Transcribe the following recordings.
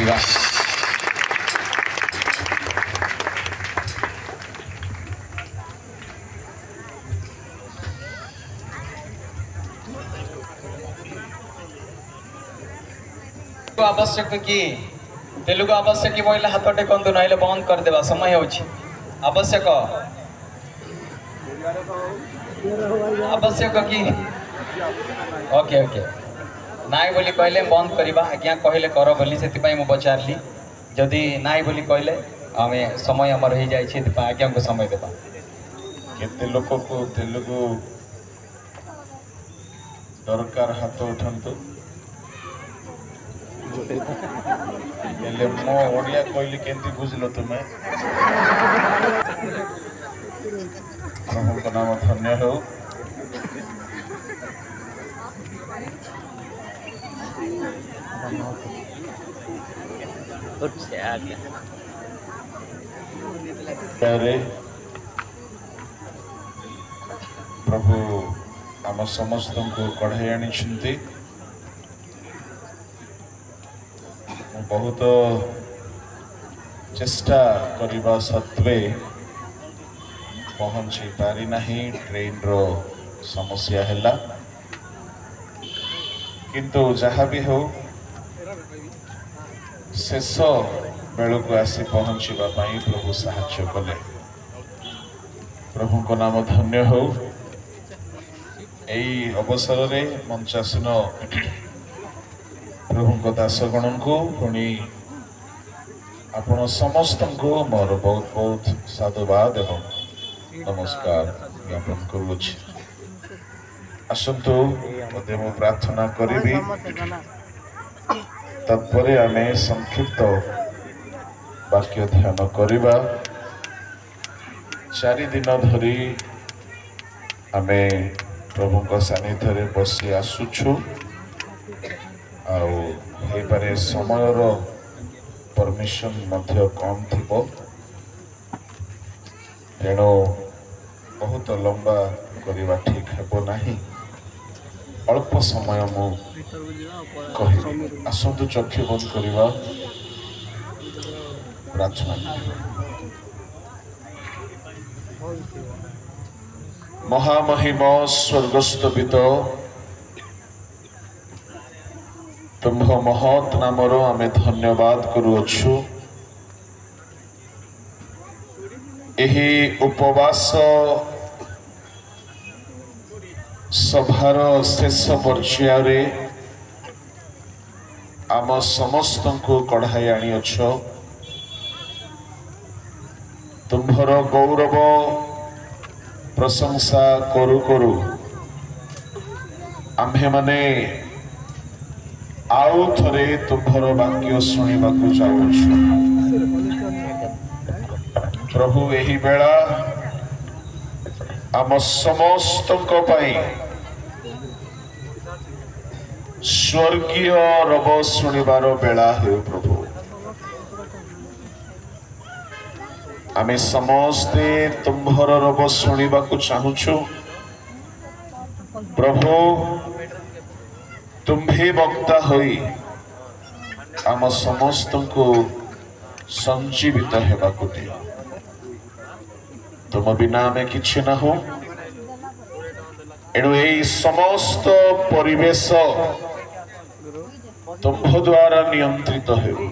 କରିବା। आवश्यक कि तेलुगु आवश्यक कि बोले हाथ टेकंतु ना बंद करदेवा समय होछि आवश्यक आवश्यक कि ओके ओके नाई बोली कहले बंद करवा आज्ञा कहले कर बोली से मु पचारली जदि नाई बोली कहले आमे समय हमर हो जाए आज्ञा को समय देवा। केते लोक को तेलुगु दरकार हाथ उठंतु मो ओडिया कहली केंती बुझलो तुम्हें प्रभु का नाम धन्य हो। प्रभु आम समस्त को कढ़ाई आनी बहुत चेष्टा करने सत्वे पहुंची पारी नहीं ट्रेन रो समस्या है किंतु जहाँ भी हो शेष बेलू को आसी पहुँचवा प्रभु साहाय्य कले। प्रभु को नाम धन्य हो। यही अवसर रे मंचासीन प्रभु को दासगण को पुणी आपण समस्त को मोर बहुत बहुत साधुवाद एवं नमस्कार ज्ञापन करुछि। आसंतु मते मु प्रार्थना करिबी तत्परे आमे संक्षिप्त वाक्य ध्यान करिबा। 4 दिन धरी आमे प्रभु को सानिध्य रे बसी आसुछु आरे समयर परमिशन मध्य कम थिबो तेणु बहुत लंबा करवा ठीक हेबो नाही। अल्प समय मु कहि आसंतु चक्षु बंद करवा प्रार्थना। महामहिम स्वर्गस्थ पिता तुम्भ महत नामर आमे धन्यवाद करुअछु। एही उपवास सभार शेष पर्याय आम समस्त को कढ़ाई आनिअछ। तुम्भर गौरव प्रशंसा करू करू आम्भे माने आउ थरे तुम्भर वाक्य शुणा चाहूँ। प्रभु यही बेला आम समस्त स्वर्गीय रब शुणिबार बेला हे प्रभु। आमे समस्ते तुम्भर रब शुणा चाहूँ। प्रभु तुम्भे वक्ता होई आम समस्त को संजीवित हेबाकु दियो। तुम बिना आमे किछि ना हो। एणु एई समस्त परिवेश तुम्भ द्वारा नियंत्रित हो।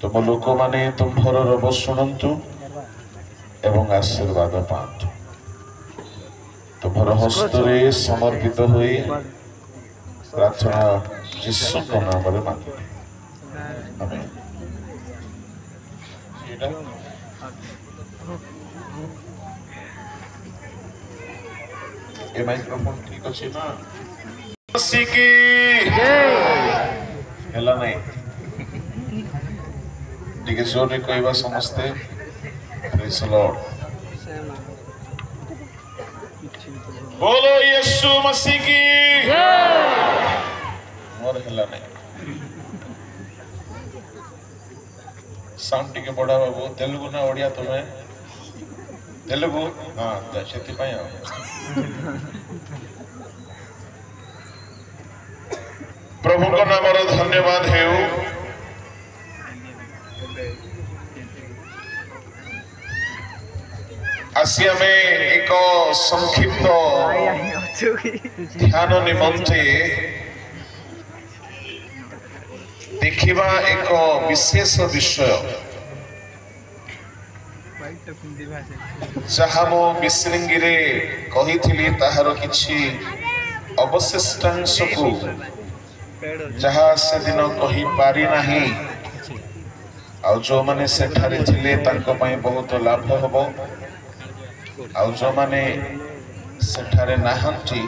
तुम लोक माने तुम्भर रब शुणंतु एवं आशीर्वाद पातु। तुम्भर हस्तरे समर्पित होई प्रार्थना यीशु के नाम रे मांगे आमेन। ए माइक्रोफोन ठीक अछि ना? मसीकी हेला नहीं ठीक है। जोरे कहवा समस्ते प्रेज द लॉर्ड। बोलो यीशु मसीह की मोर हेला नहीं। साउंड टिके बड़ा बाबू। तेलुगु ना ओडिया तुम्हें? तेलुगु हाँ से प्रभु का नाम धन्यवाद हेउ। आसी आमे एक संक्षिप्त ध्यान निमंते देखिबा एक विशेष विषय जहाँ मो विशृंगी रे कही ताहार किछि अवशिष्टांश को जहाँ से दिन कही पारि नाही आउ जो माने सेठारे थिले तांको पई बहुत लाभ हबो आउ जो माने सेठारे नाहंती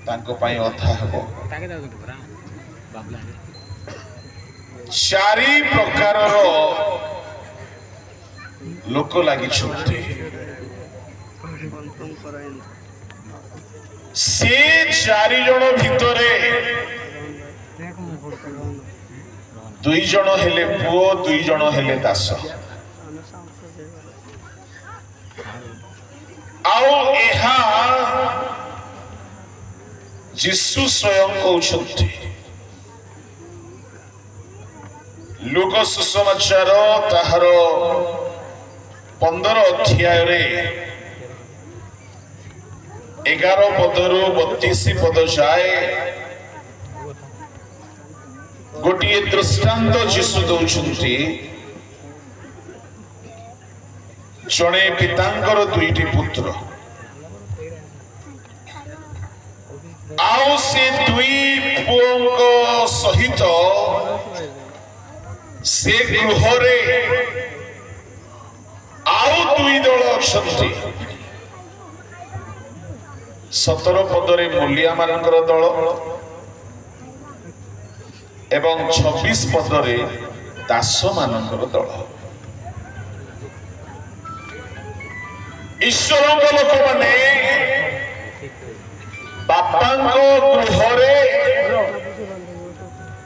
तांको पई अथा हबो। चारि प्रकारर लोक लागि छुट्टी से चारि जण भितरे दुई जण हेले पुओ दुई जण हेले दास आउ एहा यीशु स्वयं कहउछंती लोक सुसमाचार ताहार 15 अध्याय रे 11 पदरु 32 पद जाए गोटिए दृष्टांत यीशु दौछंती जणे पितांकर दुईटी पुत्र आउ से दुई पुओंको सहित से गृहरे आउ दुई दल अछंती 17 पदरे मूलिया मानकर दल एवं 26 पदरे दास मानकर दल। ईश्वर लोक माने बापांको गृहरे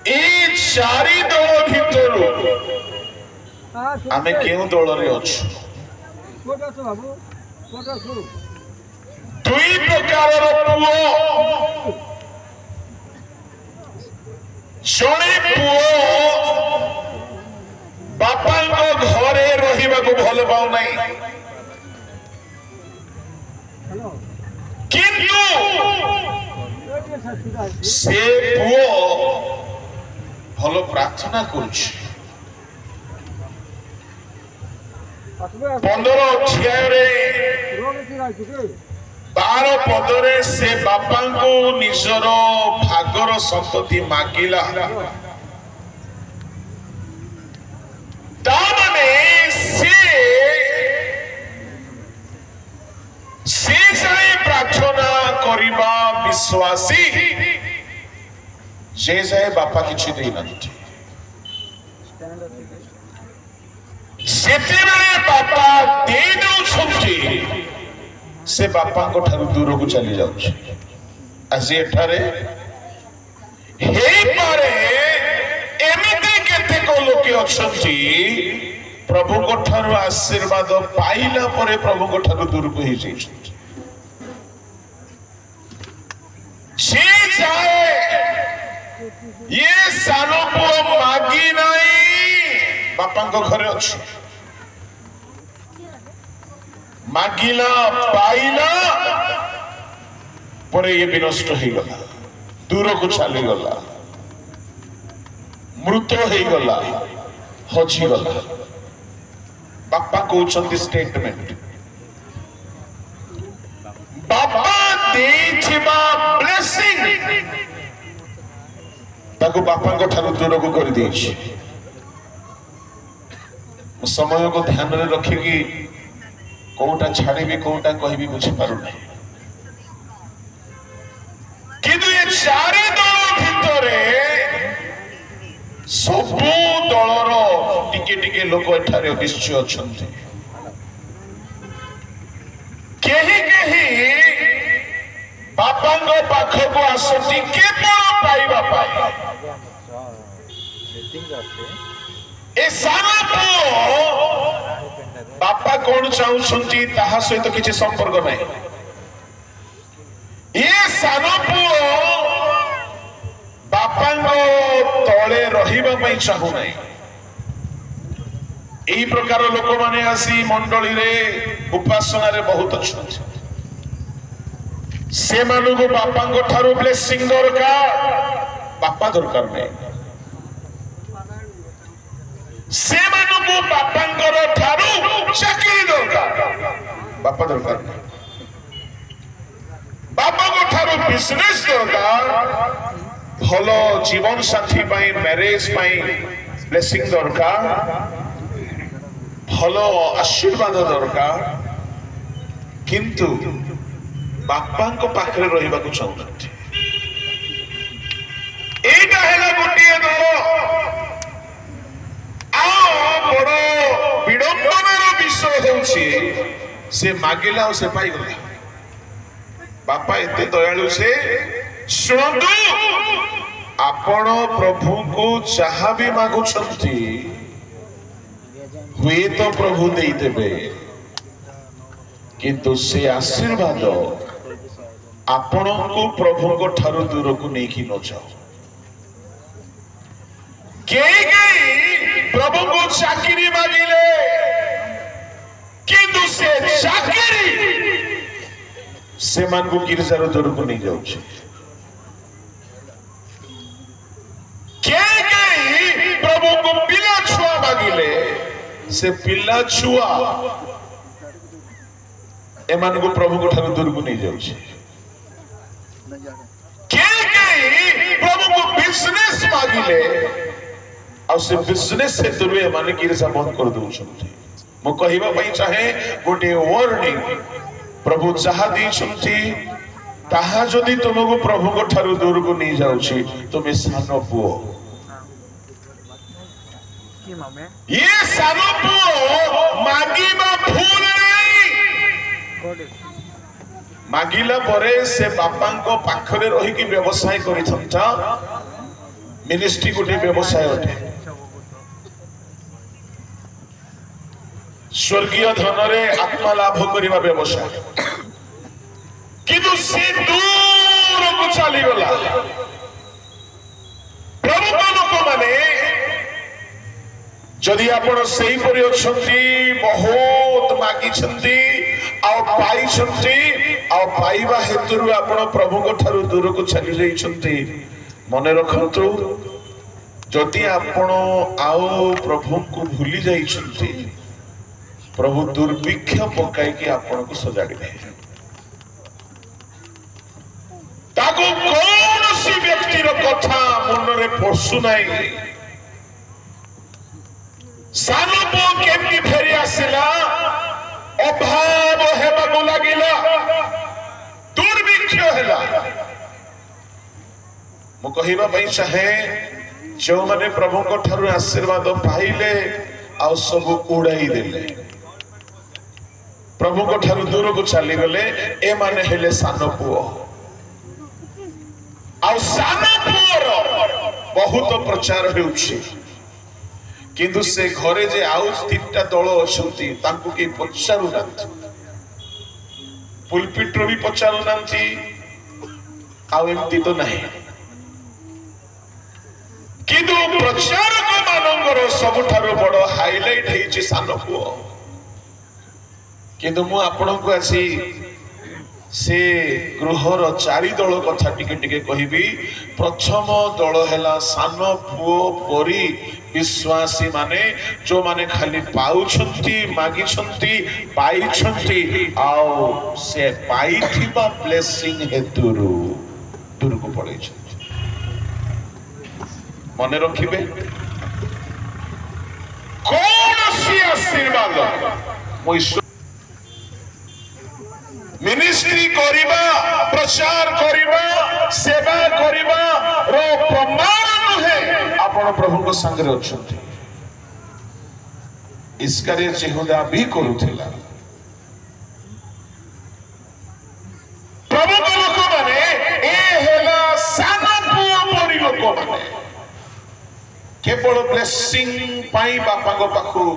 ए चारि दल भितरु आमे केउ दल रे अछु दुई प्रकारर पुओ जणे पुओ बापांको घरे रहिबाको भल पाउ नाही किंतु से पुओ भल प्रार्थना करुछि 15 अध्याय रे 12 पदरे से बापा को निजर भागर संपत्ति मागिला ताने से जाए प्रार्थना करिबा विश्वासी जे जाए बापा किछि देई नथि सेतेबेले बापा दे दउछंती से बापा को ठारू दूर को चली जाउछ आज एठारे हे पारे एमिते केते को लोके अछंती प्रभु को ठारू आशीर्वाद पाइला परे प्रभु को ठारू दूर को ही जाइछंती जे जाए ये सानो पुओ मागी नाही बापा को घरे अछि मागिला पाइला परे ये विनष्ट हो गला दूर को चली गला मृत हो गला हजी गला बापा कहउछंती स्टेटमेंट बापा देथिबा ब्लेसिंग ताको बापा को ठारू दूर को कर देछि समय को ध्यान रे रखिकी कोटा छाड़ी भी कोटा कहि भी बुझी पारु नहीं किंतु ये चारि दल भितरे सबु दलर टिके टिके लोक एठारे निश्चय अछंती केही केही बापांगो पाख को आसती केवल पाइबा पाई ए सारा पुओ बापा कौन चाहूछंती ताहा सहित किछि संपर्क नहीं ये सानो पुओ बापांगो तळे रहिबा पई चाहू नहीं এই প্রকার লোক মানে আসি মন্ডলী রে উপাসনারে বহুত অছন্তি সেমানুকু বাপাঙ্ক ঠারু ব্লেসিং দরকার বাপা দরকার নাই সেমানুকু বাপাঙ্কর ঠারু চাকরি দরকার বাপা দরকার নাই বাপাঙ্ক ঠারু বিজনেস দরকার ভাল জীবন সাথী পাই ম্যারেজ পাই ব্লেসিং দরকার ভাল আশীর্বাদ দরকার কিন্তু ବାପାଙ୍କ ପାଖରେ ରହିବାକୁ ଚାହୁଁଛନ୍ତି ଏଇଟା ହେଲା ଗୋଟିଏ ଦଳ ଆଉ ବଡ ବିଡମ୍ବନାର ବିଷୟ ହେଉଛି ସେ ମାଗିଲା ଆଉ ସେ ପାଇଗଲା ବାପା ଏତେ ଦୟାଳୁ ସେ ଶୁଣନ୍ତୁ ଆପଣ ପ୍ରଭୁଙ୍କୁ ଯାହା ବି ମାଗୁଛନ୍ତି ହୁଏତ ପ୍ରଭୁ ଦେଇଦେବେ କିନ୍ତୁ ସେ ଆଶୀର୍ବାଦ ଆପଣଙ୍କୁ ପ୍ରଭୁଙ୍କ ଠାରୁ ଦୂରକୁ ନେଇକି ନ ଯାଉ କେହି କେହି ପ୍ରଭୁଙ୍କୁ ଚାକିରି ମାଗିଲେ କିନ୍ତୁ ସେ ଚାକିରି ସେମାନଙ୍କୁ ଗିର୍ଜାର ଦୂରକୁ ନେଇଯାଉଛି କେହି କେହି ପ୍ରଭୁଙ୍କୁ ପିଲା ଛୁଆ ମାଗିଲେ ସେ ପିଲା ଛୁଆ ଏମାନଙ୍କୁ ପ୍ରଭୁଙ୍କ ଠାରୁ ଦୂରକୁ ନେଇଯାଉଛି ପ୍ରଭୁଙ୍କୁ ବିଜନେସ ମାଗିଲେ ଆଉ ସେ ବିଜନେସ ହେତୁରୁ ଏମାନେ ଗିର୍ଜା ବନ୍ଦ କରିଦଉଛନ୍ତି ମୁଁ କହିବା ପାଇଁ ଚାହେଁ ଗୋଟିଏ ୱାର୍ଣ୍ଣିଂ ପ୍ରଭୁ ଯାହା ଦେଇଛନ୍ତି ତାହା ଯଦି ତୁମକୁ ପ୍ରଭୁଙ୍କ ଠାରୁ ଦୂରକୁ ନେଇଯାଉଛି ତୁମେ ସାନ ପୁଅ ଇଏ ସାନ ପୁଅ ମାଗିବା ଭୁଲ ନାହିଁ ମାଗିଲା ପରେ ସେ ବାପାଙ୍କ ପାଖରେ ରହିକି ବ୍ୟବସାୟ କରିଥାନ୍ତା ମିନିଷ୍ଟ୍ରି ଗୋଟେ ବ୍ୟବସାୟ ଅଟେ ସ୍ୱର୍ଗୀୟ ଧନରେ ଆତ୍ମା ଲାଭ କରିବା ବ୍ୟବସାୟ କିନ୍ତୁ ସେ ଦୂରକୁ ଚାଲିଗଲା ପ୍ରଭୁଙ୍କ ଲୋକମାନେ ଯଦି ଆପଣ ସେଇପରି ଅଛନ୍ତି ବହୁତ ମାଗିଛନ୍ତି ଆଉ ପାଇଛନ୍ତି ଆଉ ପାଇବା ହେତୁରୁ ଆପଣ ପ୍ରଭୁଙ୍କ ଠାରୁ ଦୂରକୁ ଚାଲି ଯାଇଛନ୍ତି ମନେ ରଖନ୍ତୁ ଯଦି ଆପଣ ଆଉ ପ୍ରଭୁଙ୍କୁ ଭୁଲି ଯାଇଛନ୍ତି ପ୍ରଭୁ ଦୁର୍ଭିକ୍ଷ ପକାଇକି ଆପଣଙ୍କୁ ସଜାଡ଼ିବେ ତାକୁ କୌଣସି ବ୍ୟକ୍ତିର କଥା ମନରେ ପଶୁନାହିଁ ସାନ ପୁଅ କେମିତି ଫେରି ଆସିଲା ଅଭାବ ହେବାକୁ ଲାଗିଲା ଦୁର୍ଭିକ୍ଷ ହେଲା ମୁଁ କହିବା ପାଇଁ ଚାହେଁ ଯେଉଁମାନେ ପ୍ରଭୁଙ୍କ ଠାରୁ ଆଶୀର୍ବାଦ ପାଇଲେ ଆଉ ସବୁ ଉଡାଇ ଦେଲେ ପ୍ରଭୁଙ୍କ ଠାରୁ ଦୂରକୁ ଚାଲିଗଲେ ଏମାନେ ହେଲେ ସାନ ପୁଅ ଆଉ ସାନ ପୁଅର ବହୁତ ପ୍ରଚାର ହେଉଛି କିନ୍ତୁ ସେ ଘରେ ଯେ ଆଉ ତିନିଟା ଦଳ ଅଛନ୍ତି ତାଙ୍କୁ କେହି ପଚାରୁନାହାନ୍ତି ପୁଲପିଟରୁ ବି ପଚାରୁନାହାନ୍ତି ଆଉ ଏମିତି ତ ନାହିଁ କିନ୍ତୁ ପ୍ରଚାରକ ମାନଙ୍କର ସବୁଠାରୁ ବଡ ହାଇଲାଇଟ ହେଇଛି ସାନ ପୁଅ କିନ୍ତୁ ମୁଁ ଆପଣଙ୍କୁ ଆସି से गृहर चारि दल कथा टिके टिके कहिबी प्रथम दल हैला सान पुओ परी विश्वासी माने जो माने खाली पाउछंती मागिछंती पाइछंती आउ से पाइथिबा ब्लेसिंग हेतुरु दूरको पड़ैछंती मने रखिबे कोनोसी आशीर्वाद मो मिनिस्ट्री करिबा प्रचार करिबा सेवा करिबा रो प्रमाण नुहे आपण प्रभु को संग रे अछंती इस्करियोत यहूदा भी करूथिला प्रभु को लोक माने ए हेला साना पुओ परी लोक माने केवल ब्लेसिंग पाई बापा को पाखु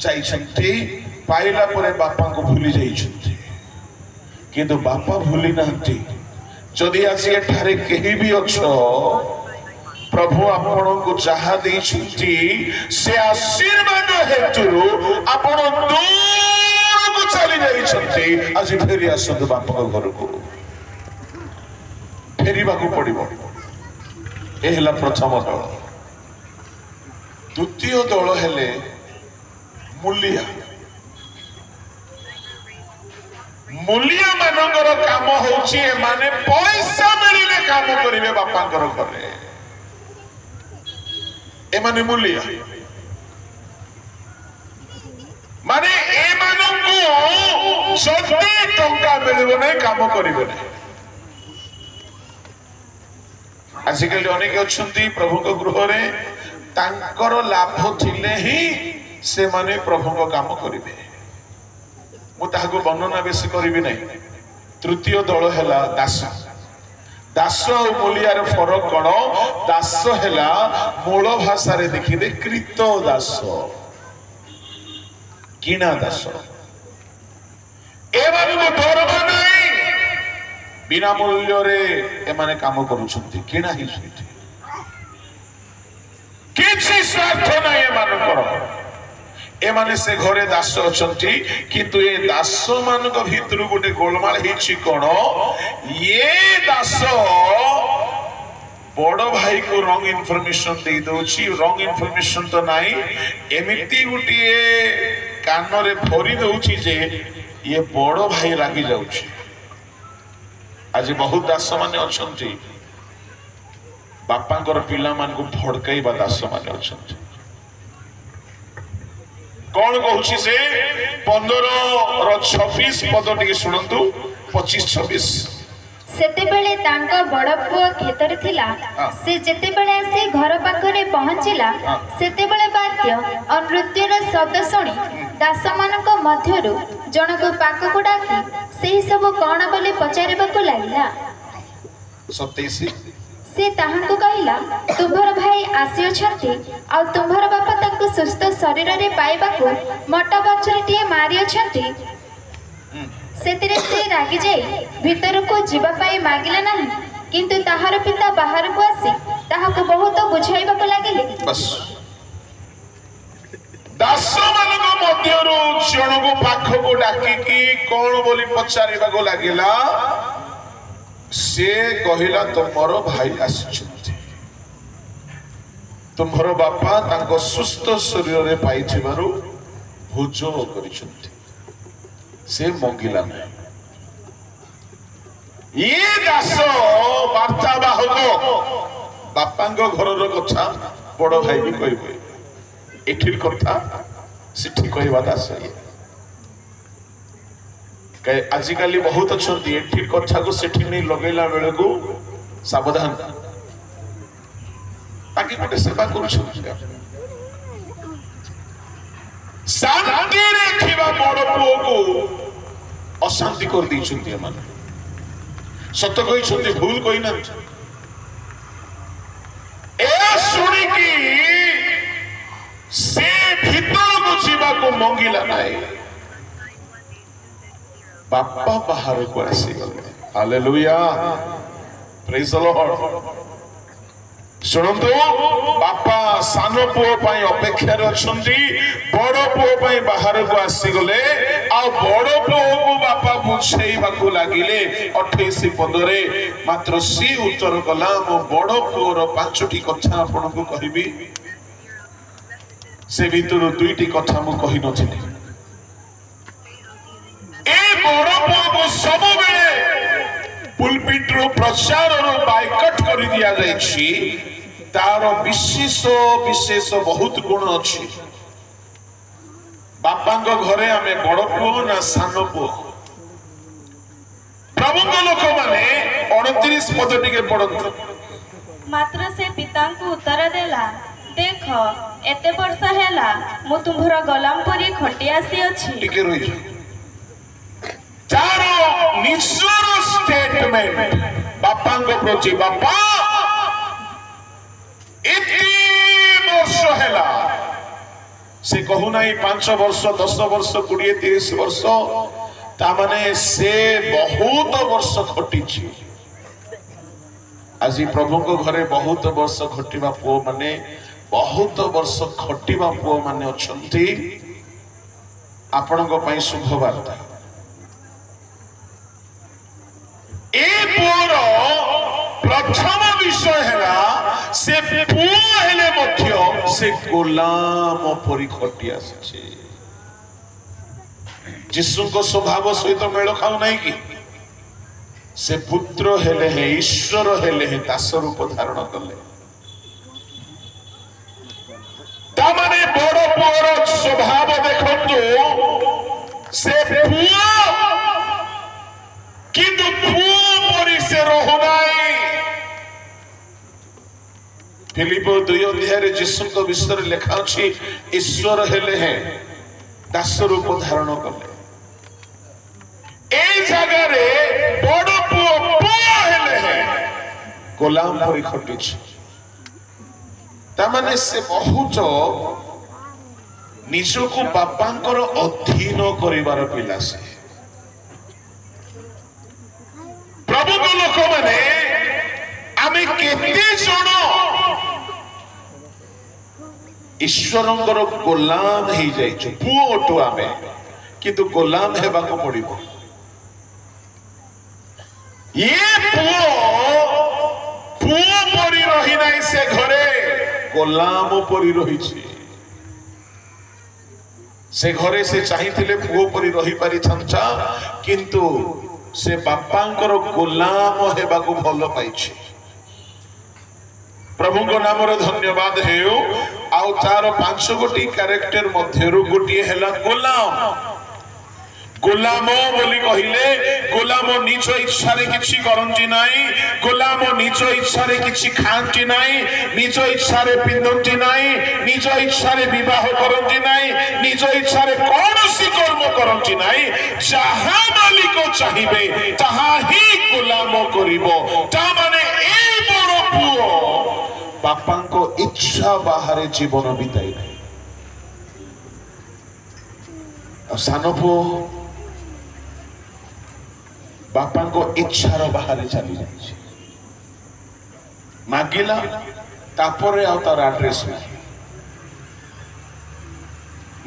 जाइछंती पाइला परे बापा को भूली जाइछंती किंतु बापा भूली नांती जदि आज एठारे केही भी अछ प्रभु आपण को जहा देइछंती से आशीर्वाद हेतु आपण दूर को चली जाइछंती आज फेरी आसंतु बापा घर को फेरिबा को पड़िबो ए हला प्रथम दल द्वितीय दल हेले मूलिया मूलिया मानकर काम होची माने पैसा मिलिले काम करिवे बापांकर घरे ए माने मूलिया माने ए मानंकु जति टंका मिलिबो नै काम करिवे नै आजिकल अनेक अछंती प्रभु को गृह रे तांकर लाभ थिले ही से माने प्रभु को काम करिवे मु ताहाको वर्णना बेसी करिबि नै तृतीय दल हैला दास दास और मूलियार फरक कण दास हैला मूल भाषा रे देखिबे कृत दास किना दास ए माने दरमा नै बिना मूल्य रे ए माने काम करूछंती किना ही सुंती किछि स्वार्थ नै ए मानकर ए माने से घरे दास अछंती किंतु ए दास मान को भीतर गोटे गोलमाल हिची कोन ये दास बड़ भाई को रॉन्ग इन्फॉर्मेशन दे दोची रॉन्ग इन्फॉर्मेशन तो नाही एमिति गुटी कान रे भरी दोची जे ये बड़ भाई रागी जाउची आज बहुत दास माने अछंती बापांकर पिला मान को फड़काइबा दास माने अछंती कौन कहूँ से 15-26 पद टी शुणु 25-26 सेतेबेले तांका बड़ पुओ खेतरे थिला से जेतेबेले आसी घर पाखरे पहुंचिला सेतेबेले वाद्य और नृत्यर शब्द शुणी दास मानक मध्यरु जनक पाखकु डाकी सेही सब कौन बोली पचारिबाकु लागिला 27 से ताहांकु कहिला तुम्हर भाई आसी अछंती आ तुम्हर बापा ताकु सुस्थ शरीर रे पाइबाकु मोटा बछरीटिए मारी अछंती सेतिरे से रागी जाई भीतर को जीवा पाई मागिला नाही किंतु ताहार पिता बाहर को आसी ताहाकु बहुत बुझाइबाकु लागिले बस दास मानक मध्यरु जनक पाखकु डाकी की कोन बोली पचारिबाकु लागिला से कहिला तुमर भाई आसिछंती तुमर बापा तांको सुस्थ शरीर रे पाइथिबारु भोज करिछंती से मंगिला नै ये दास वार्ता बाहक बापांगो घरर कथा बड़ भाई भी कहबे एठिर कथा सिठी कहबा दास आजिकल बहुत अच्छा एठी कथा को सेठी नहीं लगेला बेले को सावधान ताकि गोटे सेवा करू शांति रे थिबा बड़ पुओ को अशांति कर दी छुंती माने सत्य कहि छुंती भूल कहि न ए सुनी की से भीतर को जीवा को मंगिला नाही बापा बाहर को आसी गले हालेलुया प्रेज द लॉर्ड सुनंतु बापा सान पुओ पाई अपेक्षा रे अछंती बड़ पुओ पाई बाहर को आसी गले आ बड़ पुओ को बापा बुझेइबा को लागिले 28 पद रे मात्र सी उत्तर कला मो बड़ पुओ रो पांचटी कथा आपन को कहिबी से भीतर दुईटी कथा मु कहि नथिली ए बड़ पुओ को सब बेले पुलपिट रो प्रचार रो बाइकट कर दिया जाइछि तार विशेष बहुत गुण अच्छी बापा घरे आमे बड़ पुओ ना सान पुओ प्रभु लोक माने 29 पद टिके पढ़ंतु मात्र से पिता को उत्तर देला देख एते वर्ष हैला मु तुम्हर गलाम परी खटी आसी अछि टिके रहि तारो निश्चर स्टेटमेंट बापा प्रति बापा इतनी वर्ष हैला से कहू ना 5 वर्ष 10 वर्ष 20 30 वर्ष ता माने से बहुत वर्ष खटी आज प्रभु को घरे बहुत वर्ष घटिबा पुओ माने बहुत वर्ष खटिबा पुओ माने अछंती आपणको पई शुभ वार्ता ए पुओर प्रथम विषय है से पुओ हेले मध्य से गोलाम परी खटी आसे जिसु को स्वभाव सहित मेल खाऊ नहीं कि से पुत्र हेले है ईश्वर हेले है दास रूप धारण कले तामाने बड़ पुओर स्वभाव देखंतु से पुओ किंतु पुओ परी से रहुनाई फिलिप 2 अध्याय जिसु को विषय लिखा अछि ईश्वर हेले है दास रूप धारण कले ए जगह रे बड़ पुओ पुओ हेले है गोलाम परी खटिछ तामाने से बहुत निजको बापांकर अधीन करिवार पिला से प्रभु को लोक माने आमे केते जण ईश्वरंकर गोलाम ही जाइछु पुओ ओटु आमे किंतु गोलाम हेबा को पड़िबो ये पुओ परी रही नहीं से घरे गोलाम परी रही से घरे से चाहिए पुओ परी रही पारि था किंतु से बापांकर गोलाम हेबा को भल पाई प्रभु को नाम धन्यवाद हेउ आउ तार 5 गोटी कैरेक्टर मध्यरु गोटी हेला गोलाम गोलाम बोली कहिले गोलाम निज इच्छा रे किछि करंती नाही गोलाम निज इच्छा रे किछि खांती नाही निज इच्छा रे पिंदंती नाही निज इच्छा रे विवाह करंती नाही निज इच्छा रे कोनोसी कर्म करंती नाही जहा मालिक चाहिबे तहा ही गोलाम करिवो ता माने ए बड़ पुओ बापांको इच्छा बाहर जीवन बिताई नाही सानो पुओ बापा को इच्छार बाहर चली जाए मागिला तापरे आ तार एड्रेस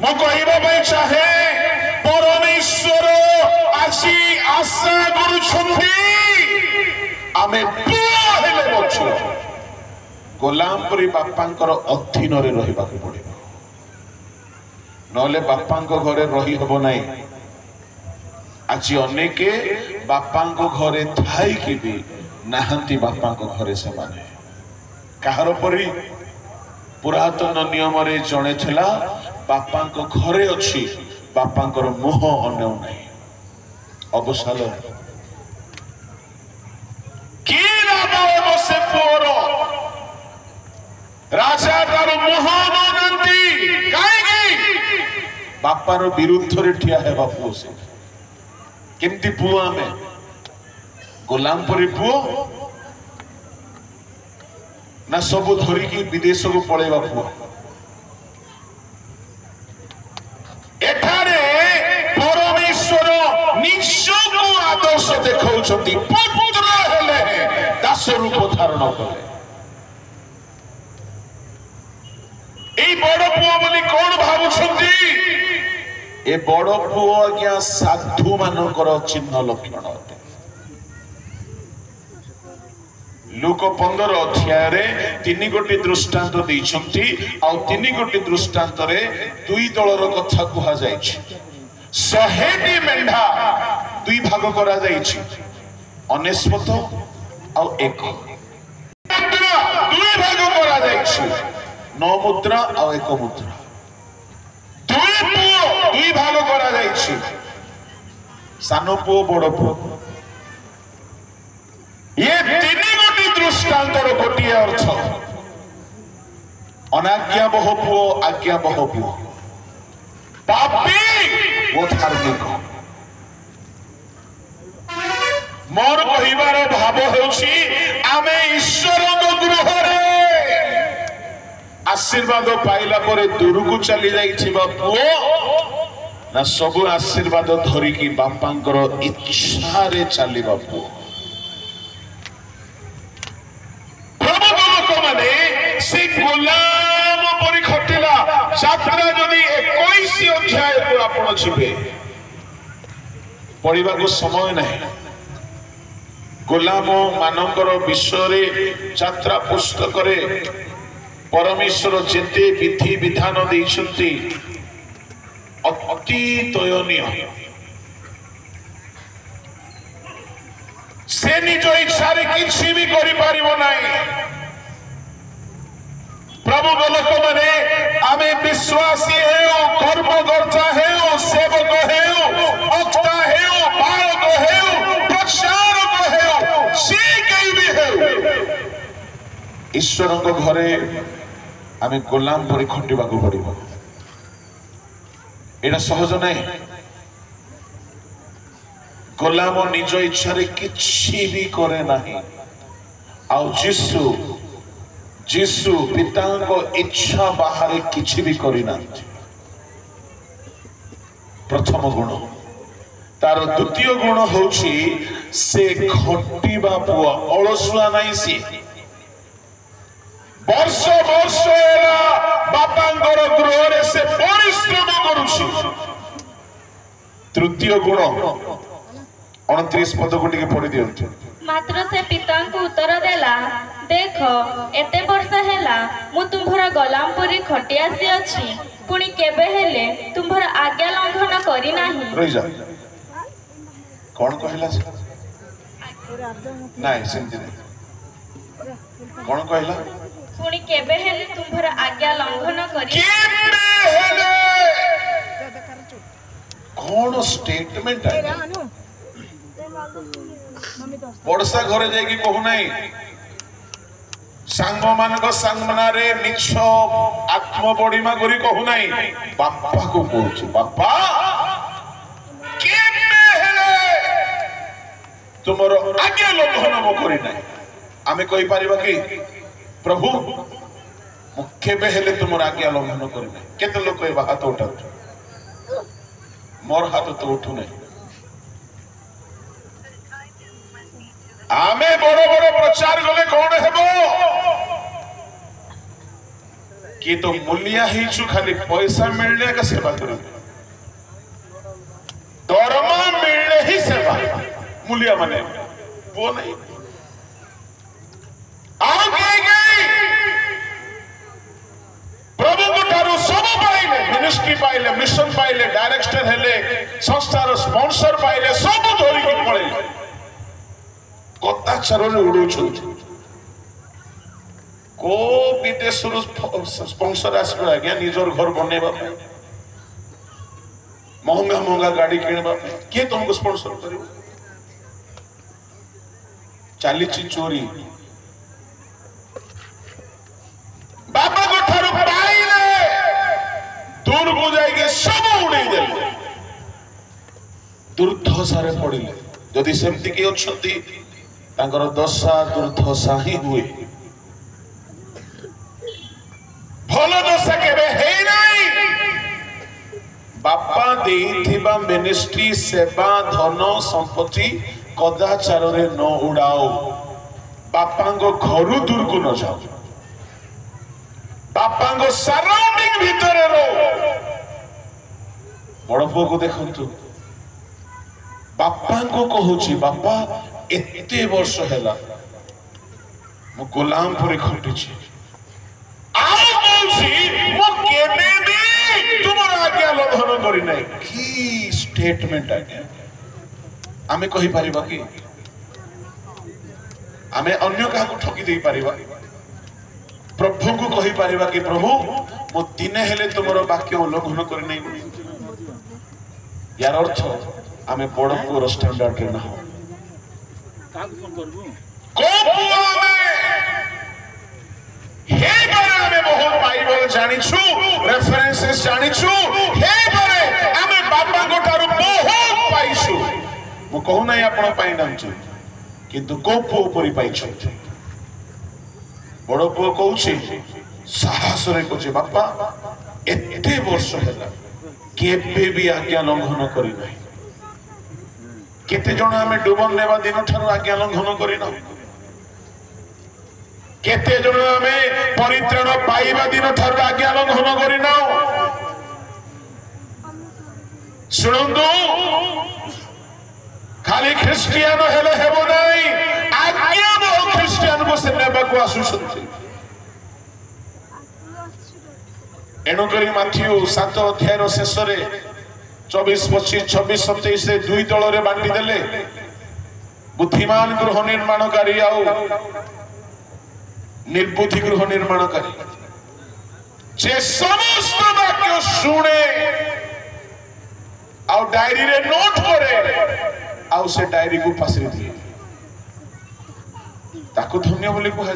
मो कहबा पई चाहे परमेश्वर आसी आशा करूछंती आमे पुओ हेले बच्चो गोलाम परी बापांकर अधीन रे रहिबा को पड़िबो नले बापांको घरे रही हबो नाही आज अनेके बापांको घरे थाई कि भी नाहंती बापांको घरे से माने काहर परी पुरातन नियम रे जणे थिला बापांको घरे अछि बापांकर मुह अनेउ नाही अबसाल की लाभ से पुओर राजा तार मुह ननंती काहेकी बापार विरुद्ध रे ठिया है बापू से केमती पुओ आमे गोलाम परी पुओ ना सब धरिकी विदेश को पळेबा पुओ एठारे परमेश्वर निजको आदर्श देखौछंती पुत्र हेले दास रूप धारण कले ए बड़ पुओ बोली कोन भाबुछंती ए बड़ पुओ आज्ञा साधु मानकर चिन्ह लक्षण अटे लूक 15 अध्याय रे 3 गोटी दृष्टांत दैछंती आ 3 गोटी दृष्टांत रे दुई दलर कथा कुहा जाइछि 100टी मेंढा दुई भाग करा जाइछि अनेस्मत आ 1 मुद्रा दुई भाग करा जाइछि 9 मुद्रा आ 1 मुद्रा दुई भाग करा जाइछि सानो पुओ बड़ पुओ ये 3 गोटी दृष्टांतर गोटिए अर्थ अनाज्ञा बह पुओ आज्ञा बह पुओ पापी वो धार्मिक मोर कहिबार भाव हेउछि आमे ईश्वर गृह रे आशीर्वाद पाइला परे दूर को चली जाइछिबा पुओ ना सब आशीर्वाद धरिकी बापांकर इच्छा रे चलिबा पुओ যাত্রা যদি 21 অধ্যায়କୁ ଆପଣ ଯିବେ ପଢିବାକୁ ସମୟ ନାହିଁ ଗୋଲାମ ମାନଙ୍କର ବିଷୟରେ ଯାତ୍ରା ପୁସ୍ତକରେ ପରମେଶ୍ୱର ଯେତେ ବିଧି ବିଧାନ ଦେଇଛନ୍ତି ଅତି ଦୟନୀୟ ସେ ନିଜ ଇଚ୍ଛାରେ କିଛି ବି କରିପାରିବ ନାହିଁ प्रभु लोक मैंने आमे विश्वासी हेउ कर्मकर्ता हेउ सेवक हेउ वक्ता हेउ बालक हेउ प्रचारक हेउ जे केही भी हेउ ईश्वर को घरे आमे गोलाम परि खटिबा को पड़िबो एटा सहज नहीं गोलाम निज इच्छा रे किछि भी करे नाही आ जीसु पिता को इच्छा बाहर किछि भी करिना प्रथम गुण तार द्वितीय गुण होछि से खटिबा पुआ अलसुआ नाही सी वर्ष वर्ष एला बापांकर गृह रे से परिश्रम करूछि तृतीय गुण 29 पद को टिके पढ़ी दियंतु मात्र से पिता को उत्तर देला देख एते वर्ष हैला मु तुम्भर गलाम परी खटी आसी अछि पुणी केबे हेले तुम्भर आज्ञा लंघन करी नाही रही जा कौन कहला से नहीं सेंति नहीं कौन कहला पुणी केबे हेले तुम्भर आज्ञा लंघन करी केबे हेले कौन स्टेटमेंट है पड़सा घरे जाइए कहू ना सांग मान सामना रे मिछ आत्मबड़ीमा करी कहू ना बापा को कहू बापा तुमर आज्ञा लंघन मो करी ना आमे कहि परिबा कि प्रभु केबे हेले तुमर आज्ञा लंघन करी ना केते लोक ए हाथ उठा मोर हाथ तो उठू नहीं आमे बड़ बड़ प्रचार गले कौन हेबो कि तो मूलिया हिचु खाली पैसा मिलने का सेवा करो दरमा मिलने ही सेवा मूलिया माने वो नहीं आगे गई प्रभु को ठारू सब पाइले मिनिस्ट्री पाइले मिशन पाइले डायरेक्टर हेले संस्थार स्पॉन्सर पाइले सब धोरी के पळेले कताचार उड़ौ को विदेश स्पॉन्सर आसबे आज्ञा निजर घर बनैबा महंगा महंगा गाड़ी किणबा किए तुमको स्पॉन्सर करियो चाली चोरी बाबा को ठारू पाइले दूर को जाइए सब उड़े देले दुर्दशारे पड़िले जदि सेमति के अछंती तांकर दशा दुर्दशा ही हुए भल दशा केबे हे नाही बापा देइथिबा मिनिस्ट्री सेवा धन संपत्ति कदाचार रे न उड़ाओ बापांगो घरु दूर को न जाओ बापांगो सराउंडिंग भीतर रो बड़ पुओ को देखंतु बापांगो कहूची बापा एते वर्ष हैला मो गोलाम परे खटिछि आउ कहूची मो केबे भी तुमर आज्ञा लंघन करि नै की स्टेटमेंट आज्ञा आमे कहि परिबा कि आमे अन्य का ठकी दे परिबा प्रभु को कहि परिबा कि प्रभु मो दिने हेले तुमर वाक्य उल्लंघन करि नै यार अर्थ आमे बड़ पुअर स्टैंडर्ड रे ना बहुत बाइबल जानिछु रेफरेंसेस जानिछु हे बरे आमे बापा को ठारू बहुत पाइछु मु कहू नै आपण पाइ नामछु किंतु को पुओ परि पाइछु बड़ पुओ कहूछि साहस रे कहूछि बापा एते वर्ष हैला केबे भी आज्ञा लंघन करि नै केते जण आमे डुबन नेबा दिन ठारू आज्ञा लंघन करिना केते जण आमे परित्राण पाइबा दिन ठारू आज्ञा लंघन करिना शुणु खाली ख्रिस्टियान हेले हेबो नहीं आज्ञा बहु ख्रिस्टियान को से नेबा को आसुछंती एणुकरी माथ्यू 7 अध्यायर शेष 24 25 26 27 से दुई दल रे बांटी देले बुद्धिमान गृह निर्माणकारी आउ निर्बुद्धि गृह निर्माणकारी जे समस्त वाक्य शुणे आउ डायरी रे नोट करे आउ से डायरी को पासरी दिए ताको धन्य बोली कह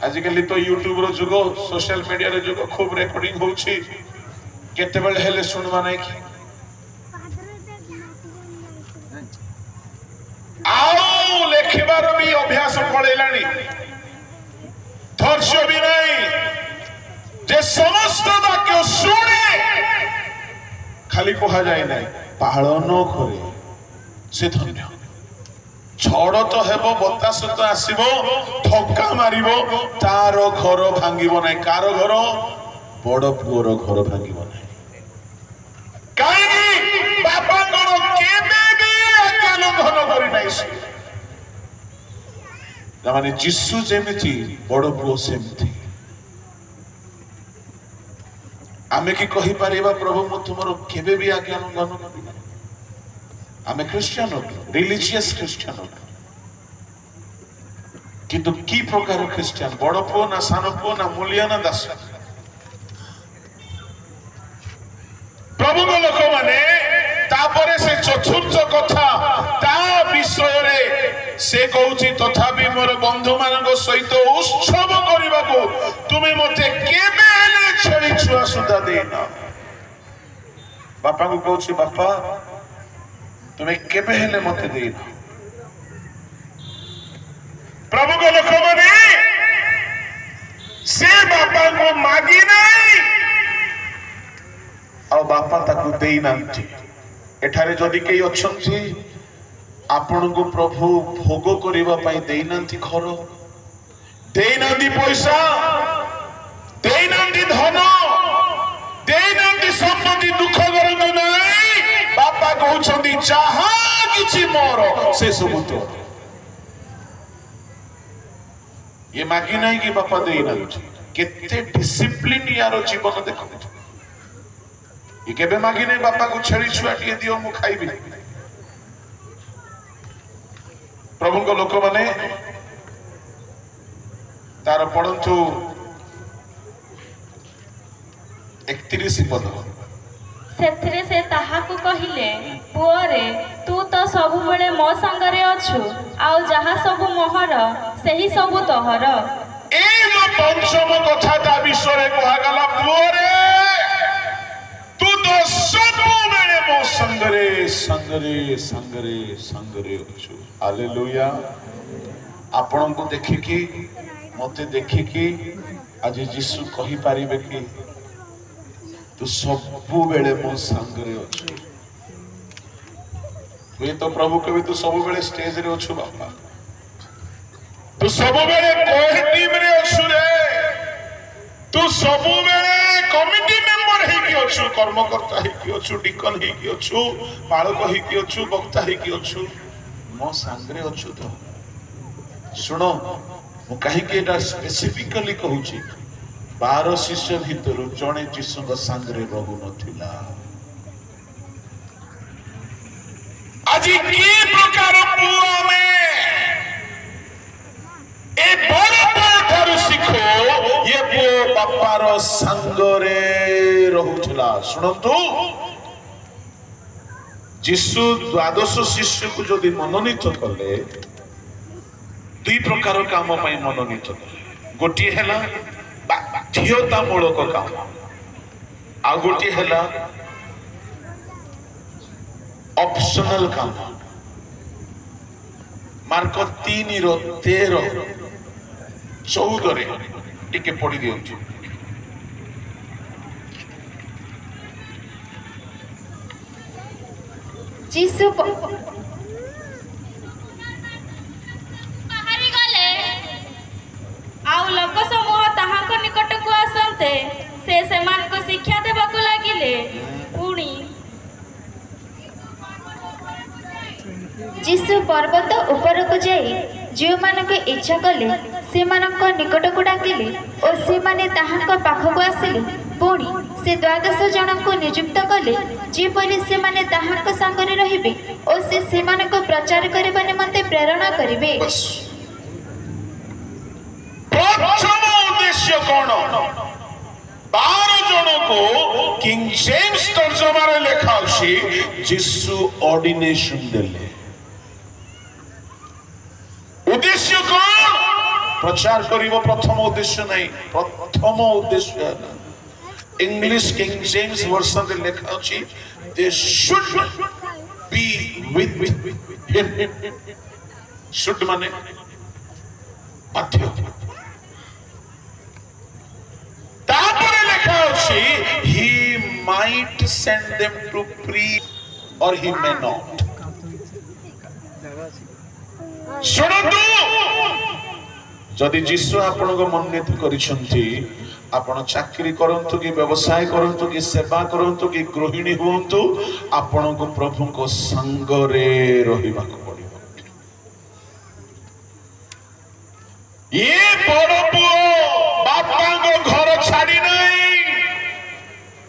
आजिकल तो यूट्यूब रो जुग सोशल मीडिया रे जुग खूब रेकॉर्डिंग होउछि केते बेल हेले सुनवा नै कि आओ लेखिबार भी अभ्यास पड़ेलानी धैर्य भी नहीं जे समस्त वाक्य सुने खाली कहा जाए नहीं पालन करे से धन्य झड़ तो हेबो बतास तो आसीबो धक्का मारिबो तार घर भांगिबो नहीं कार घर बड़ पुअर घर भांगिबो नहीं काई बापा करो केबे भी अज्ञान घन करि नाही से माने जिसु जेमिति बड़ पुओ सेमिति आमे की कहि परिबा प्रभु मु तुमरो केबे भी अज्ञान घन करि नाही आमे क्रिश्चियन रिलीजियस क्रिश्चियन किंतु की प्रकार क्रिश्चियन बड़ पुओ ना सान पुओ ना मूलिया ना दास प्रभु को लोक माने तापरे से चतुर्थ कथा ता विषय रे से कहउची तथापि मोर बंधु मानक सहित उत्सव करबा को तुमे मते केबे हेले छेड़ी छुआ सुधा देना बापा को कहउची बापा तुम्हें केबे हेले मते देना प्रभु को लोक माने से बापा को मागी नहीं आ बापा ताकू देई नांती एठारे जदि केई अछंती आपण को प्रभु भोग करिबा पई देई नांती घर देई नांती पैसा देई नांती धन देई नांती संपत्ति दुख करन नाही बापा कहउछंती जहा किछि मोर से सब तो ये मागी नहीं कि बापा देई नांती केते डिसिप्लिन यारो जीवन देखो ये केबे मागी नहीं बापा को छेड़ी छुआटिए दियो मु खाइबी प्रभु को लोक माने तार पढ़ंतु 31 पद सेथिरे से ताहाकु कहिले पुअरे तू तो सबु बेले मो संगरे अछु आउ जहा सबु मोहर सेही सबु तोहर ए जो पंचम कथा ता विषय कहा गला पुअरे तू तो सबु बेले मो संगरे संगरे संगरे संगरे अछु हालेलुया आपण को देखि कि मते देखि कि आज यीशु कहि पारिबे कि तू सबु बेले मो संगरे अछु वे तो प्रभु कवि तू सबु बेले स्टेज रे अछु बापा तू सबु बेले कोई टीम रे अछु रे तू सबु बेले कमिटी मेंबर हे कि अछु कर्मकर्ता हे कि अछु डिकन हे कि अछु पालक हे कि अछु वक्ता हे कि अछु मो संगरे अछु तो सुनो मु काहे के एटा स्पेसिफिकली कहूची 12 शिष्य भितर जणे यीशु को संगरे रहु नथिला आज की प्रकार पुआ में ए बड़ पाठर सिखो ये पो बापार संगरे रहुथला सुनंतु यीशु 12 शिष्य को जदि मनोनीत कले दुई प्रकार काम पई मनोनीत कले गोटी हैला बाध्यता मूलक काम आ गोटी हैला ऑप्शनल काम मार्क 3:13-14 टिके पढ़ी दियंतु जीसु बाहरी गले आउ लोक समूह ताहाक निकट को आसंते से समान को शिक्षा देबा को लागिले यीशु पर्वत उपरको जाई जो मानक इच्छा कले से मानक निकटको डाकिले और से माने ताहाक पाखको आसिले पुणी से 12 जन को नियुक्त कले जेपरि से माने ताहाक संगरे रहिबे और से मानक प्रचार करबा निमंते प्रेरणा करिवे। प्रथम उद्देश्य कौन? 12 जन को किंग जेम्स तर्जमा रे लेखा अछि यीशु ऑर्डिनेशन देले। उद्देश्य कौन? प्रचार करिवो प्रथम उद्देश्य नहीं। प्रथम उद्देश्य इंग्लिश किंग जेम्स वर्जन रे लेखा अछि they should be with him. Should माने बाध्य। तापर लेखा अछि he might send them to preach or he may not। शुणतु जदि जीशु आपण को मनोनीत करिसंती आपण चाकरी करंतु कि व्यवसाय करंतु कि सेवा करंतु कि गृहिणी होंतु आपण को प्रभु को संग रे रहिबा को पड़िबो। ये बड़ पुओ बापा को घर छाड़ी नहीं,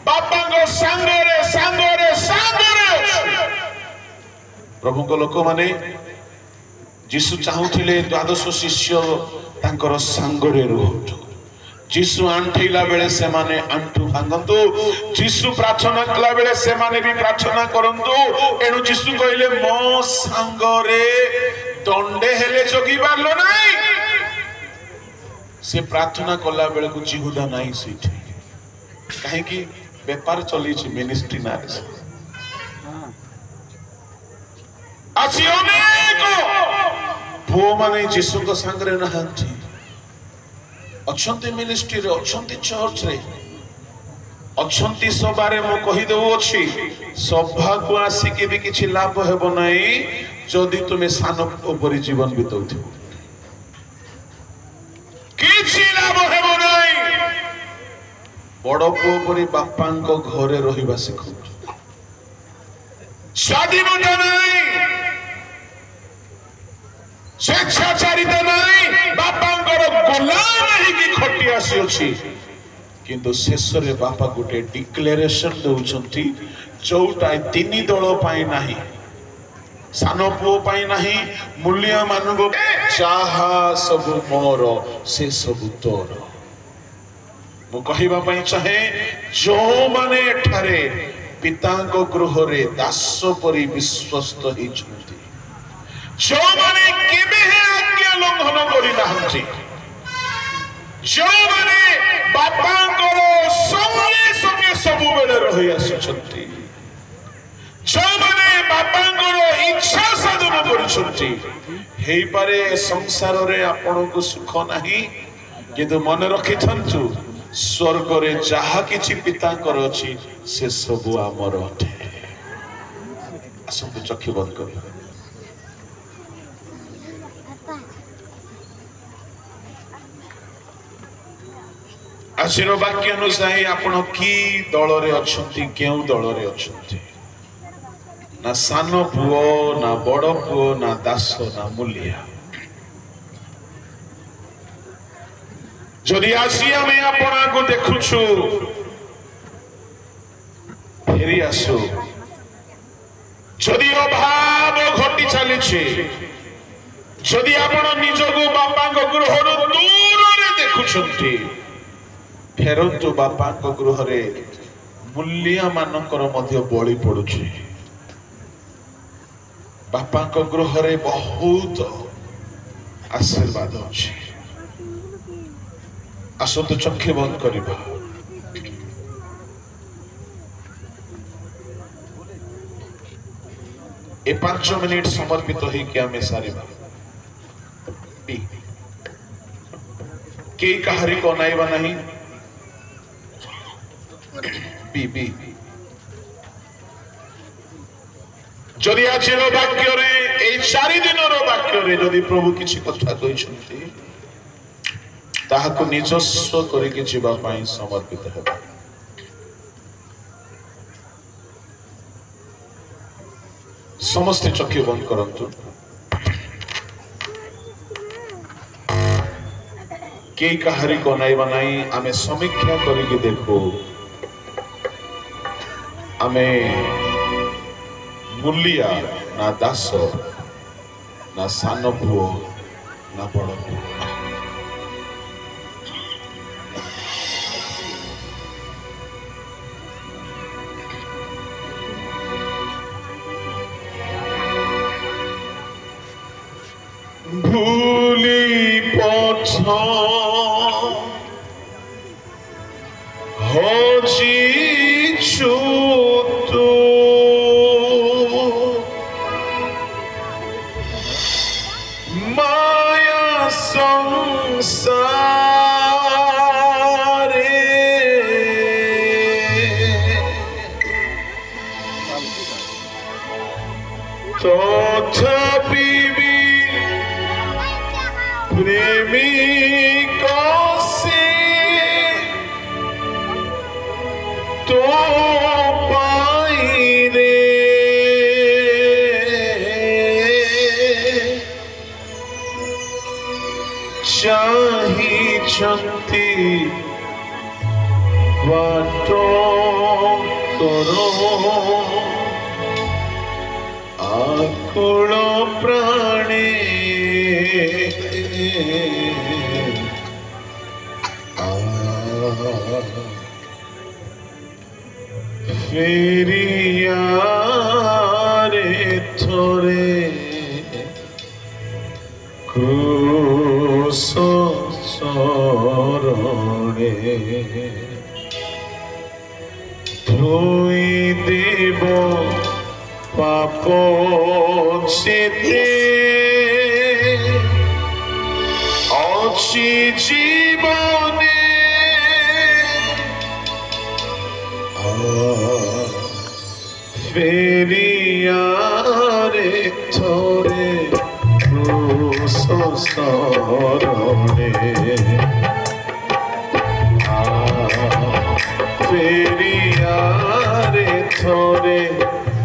बापा को संगरे संगरे संगरे। प्रभु को लोक माने जीशु चाहूथिले 12 शिष्य तांकर संगरे रहंतु। जीशु आंठैला बेले से माने आंठु भांगंतु, जीशु प्रार्थना कला बेले से माने भी प्रार्थना करंतु। एनु जीशु कहले मो संगरे दंडे हेले जोगी बारलो नाही। से प्रार्थना कला बेले को जिहुदा नाही सेठी काहे कि व्यापार चली छि मिनिस्ट्री ना रे। आछि अनेक पुओ माने जीशु को संगरे नहांती अच्छंती मिनिस्ट्री रे अच्छंती चर्च रे अच्छंती सभा रे मो कहि देउ अछि सभा को आसी के भी किछि लाभ हेबो नाही जदि तुमे सान ऊपर जीवन बितौथि। किछि लाभ हेबो नाही। बड़ पुओ परि बापांको घरे रहिबा सिखौ। स्वाधीनता नाही, स्वेच्छाचारिता नाही, बापांकर गुलाम नहीं कि खटी आसी अछि। किंतु शेष रे बापा गुटे डिक्लेरेशन दउछंती जोटा 3 दल पाई नाही, सान पुओ पाई नाही, मूल्य मानगो चाहा सब मोर से सब तोर। मु कहिबा पई चाहे जो माने एठारे पितांको गृह रे दास परि विश्वस्त हि छथि, जो माने केबे आज्ञा लंघन करि नाहंती, जो माने बापांकर संगे संगे सब बेले रहि आछंती, जो माने बापांकर इच्छा साधन करिसंती। हेई पारे संसार रे आपण को सुख नाही किंतु मन रखिथंतु स्वर्ग रे जहा किछि पितांकर अछि से सब आमर अटे। आसंतु चक्षु बंद करियो। आजिर वाक्य अनुसार आपण की दल रे अछंती, केउ दल रे अछंती? ना सान पुओ, ना बड़ पुओ, ना दास, ना मूलिया। जदि आसी आमे आपण को देखुछु फेरी आसु, जदि अभाव घटी चली, जदि आपण निजको बापा गृह दूर रे देखुछंती फेरंतु बापा गृह रे मूल्य मानकर मध्य बळी पड़ुछि। बापा गृह रे बहुत आशीर्वाद अछि। आसंतु चक्षु बंद करिबा। ए 5 मिनिट समर्पित होई कि आमे सारिबा। के कहारी को नाइबा नहीं बी जदि आजिर वाक्य रे ए 4 दिन वाक्य रे जदि प्रभु किछि कथा कहिसंती ताहाको निजस्व करिके जीवा पाई समर्पित हेबा। समस्ते चक्षु बंद करंतु के कहारी को नाई बनाई आमे समीक्षा करिके देखो आमे मूलिया ना दास ना सान पुओ ना बड़ पुओ भूली पछा होची छूतू माया संसारे तथापि प्रेमिकों से तो पाई रे चाही चंती वाटो करो आकुल प्राणी फेरिया रे थोरे क्रूस चरणे धोई देव पाप चिते अच्छी जीवने फेरिया रे थोरे क्रूस चरणे फेरिया रे थोरे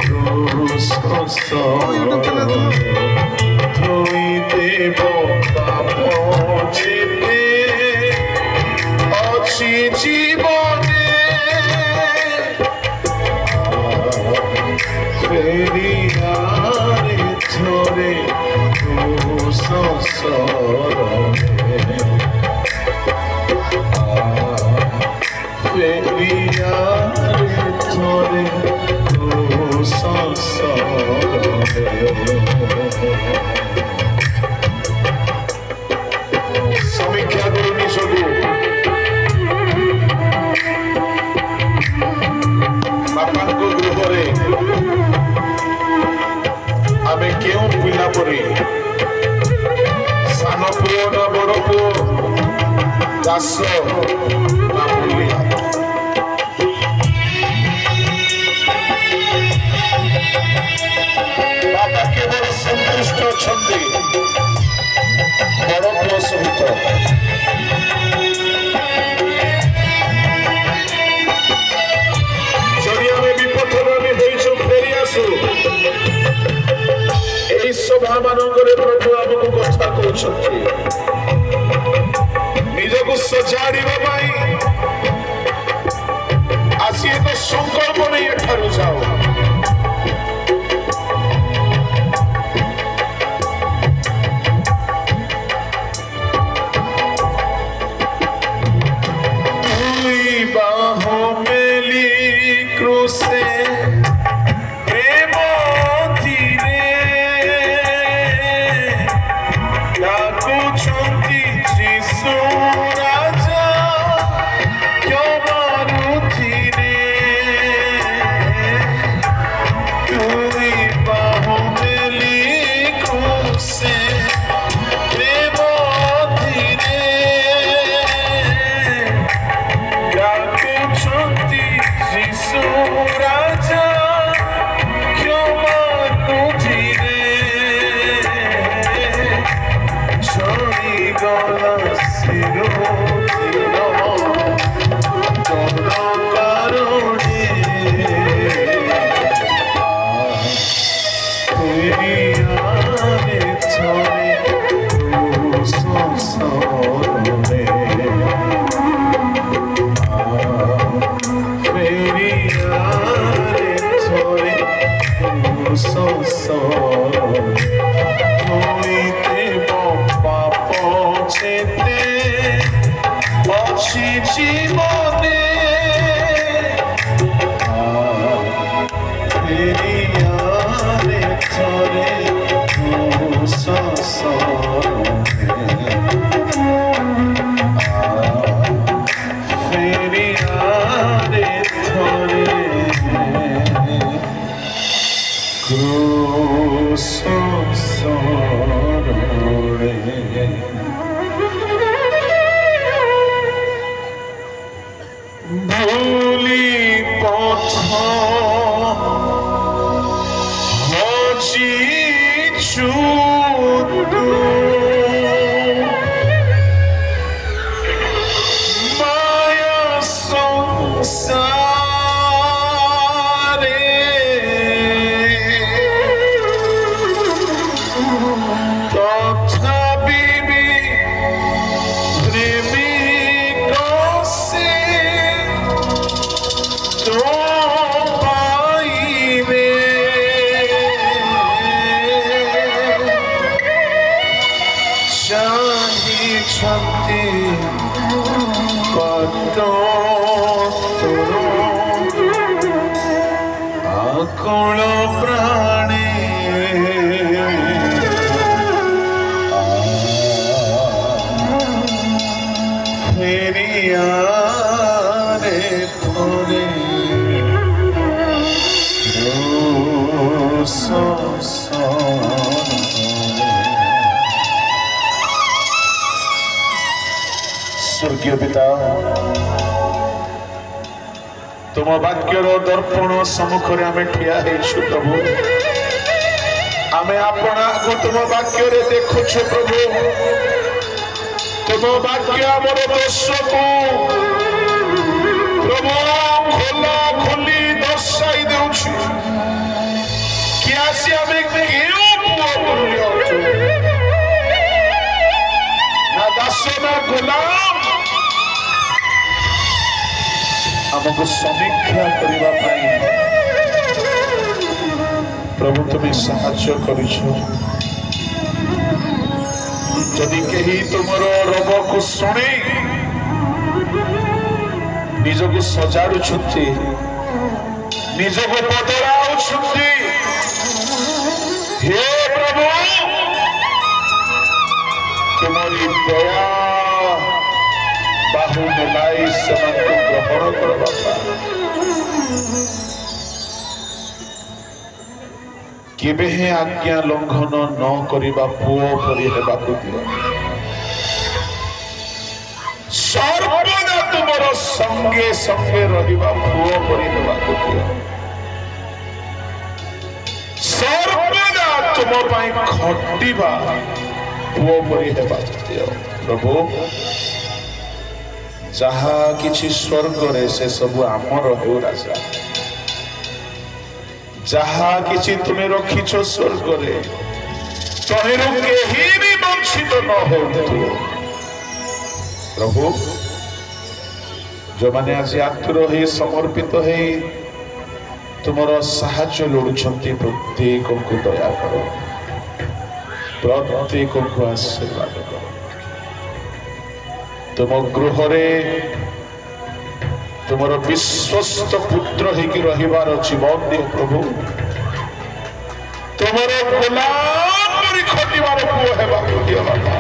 क्रूस चरणे धोई देव पाप चिते अच्छी जीवने फेरिया रे थोरे क्रूस चरणे फेरिया रे थोरे क्रूस चरणे समीक्षा करो निजको बापा को गृह आमे क्यों पिला परे सान पुओ ना बड़ पुओ दास ना मूलिया बापा केवल संतुष्ट छंदी बड़ पुओ सहित जदि आमे विपथगामी होइछु फेरी आसु एई सभा मानकरे प्रभु आमको कथा कहउछथि निजको सजाड़िबा पाई क्रूस सरोरे भूली पथ हजिछु माया संसारे तथापि भी प्रेमिक से तो पाइबे चाहिछन्ति पद तोर आकुल प्राणे फेरिया रे थोरे स्वर्गीय पिता तुम वाक्यर दर्पण सम्मुखें आम ठिया प्रभु आम आपना को तुम वाक्य देखुछु प्रभु तुम वाक्य आमर दोष को प्रभु खोला खोली दर्शाई देउछु कि आसी आम केउ पुओ तुल्य अछु ना दास ना गुलाम आमको समीक्षा करने प्रभु तुम्हें साहाय्य करिछु जदि कहीं तुमर रोग को शुणी निजक सजाड़ुछंती निजक बदलाउछंती हे प्रभु तुम्हारी दया बाहु मिलाई सेମାନଙ୍କୁ ग्रहण कर बापा केबे हे आज्ञा लंघन न करिबा पुओ परि हेबाकु दियो सर्वदा तुमर संगे संगे रहिबा पुओ परि हेबाकु दियो सर्वदा तुम पई खटिबा पुओ परि हेबाकु दियो प्रभु जहा किछि स्वर्ग रे से सब आमर हो राजा जहा किछि तुमे रखिछो स्वर्ग रे तहिरु केही भी वंचित न होतु प्रभु जो माने आज आतुर हे समर्पित हे तुमरो साहाय्य लोडुछंती प्रत्येक को दया करो प्रत्येक को आशीर्वाद करो तुम गृह तुमर विश्वस्त पुत्र होकर रहिबार जीवन दियो प्रभु तुमर गुलाम परि खटिबार पुओ हेबाकु दियो बाबा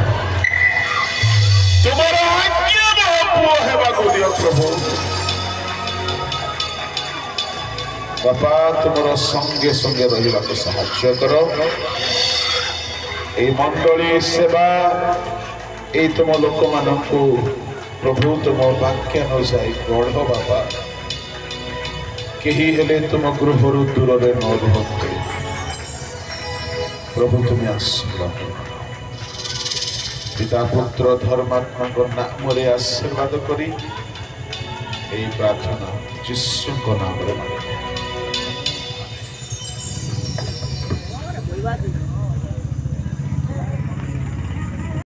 तुमर आज्ञा पुओ हेबाकु दियो प्रभु बाबा तुमर संगे संगे रहिबाकु साहाय्य करो ए मंडली सेवा ए तुम लोक मानकु प्रभु तुम वाक्य न जाई गढ़ बाबा कही हेले तुम गृह दूर न रुहते प्रभु तुम्हें आशीर्वाद पिता पुत्र धर्मात्मा नाम आशीर्वाद करी ए प्रार्थना यीशु को नाम रे